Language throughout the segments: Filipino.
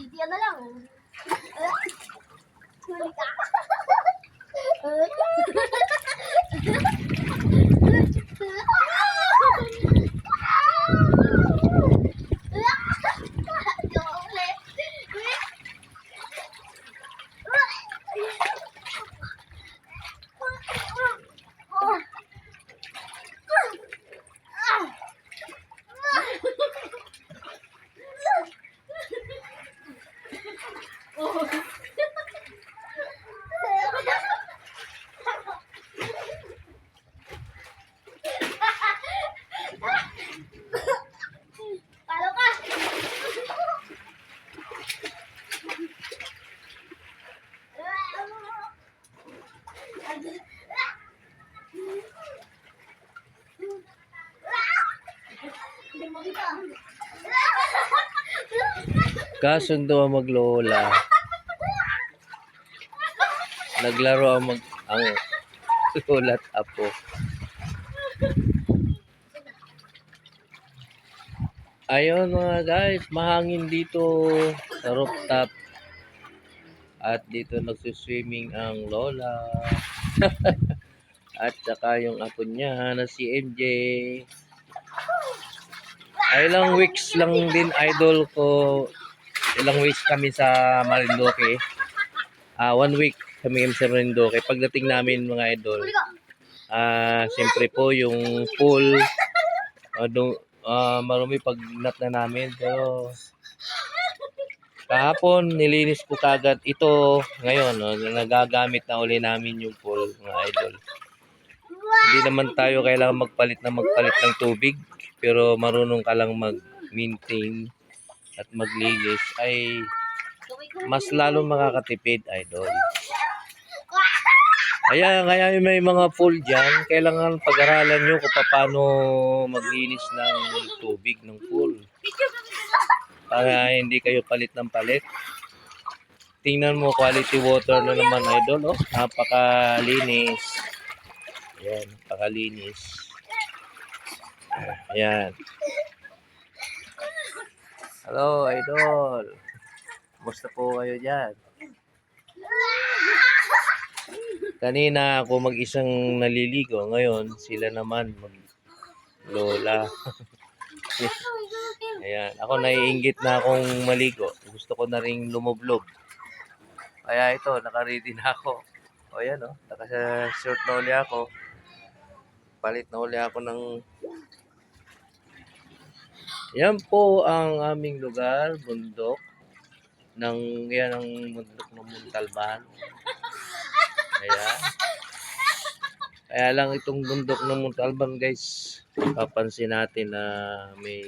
Titiyan na lang. Huli ka. Palo ka. Kasundo ang maglola. Naglaro ang lola at apo. Ayun mga guys, mahangin dito sa rooftop. At dito nagsuswimming ang lola. At saka yung apo niya na si MJ. Ay, ilang weeks lang din idol ko. Ilang weeks kami sa Marinduque. 1 week kami sa Marinduque. Pagdating namin mga idol, siyempre po yung pool, marumi pagnat na namin. Pero kahapon nilinis ko kagad ito. Ngayon, nagagamit na uli namin yung pool mga idol. Hindi naman tayo kailangan magpalit ng tubig. Pero marunong ka lang mag-maintain at maglinis ay mas lalo makakatipid idol. Kaya may mga pool dyan, kailangan pag-aralan nyo kung paano maglinis ng tubig ng pool. Para hindi kayo palit ng palit. Tingnan mo, quality water na naman idol. Oh, napakalinis. Ayan, napakalinis. Ayan. Hello idol. Kumusta po kayo dyan? Kanina ako mag-isang naliligo. Ngayon, sila naman mag-lola. Ayan. Ako naiinggit na akong maligo. Gusto ko na rin lumublob. Kaya ito, naka-ready na ako. O yan o. Naka-short na uli ako. Palit na uli ako ng... Yan po ang aming lugar. Bundok. Yan ang bundok ng Montalban. Ayan. Kaya lang itong bundok ng Montalban guys, papansin natin na may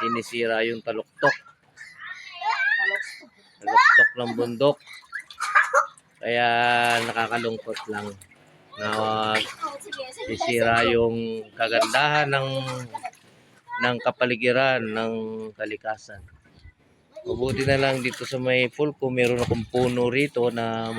sinisira yung taluktok ng bundok. Kaya nakakalungkot lang na sisira yung kagandahan ng kapaligiran ng kalikasan. Mabuti na lang dito sa may pool ko, meron akong puno rito na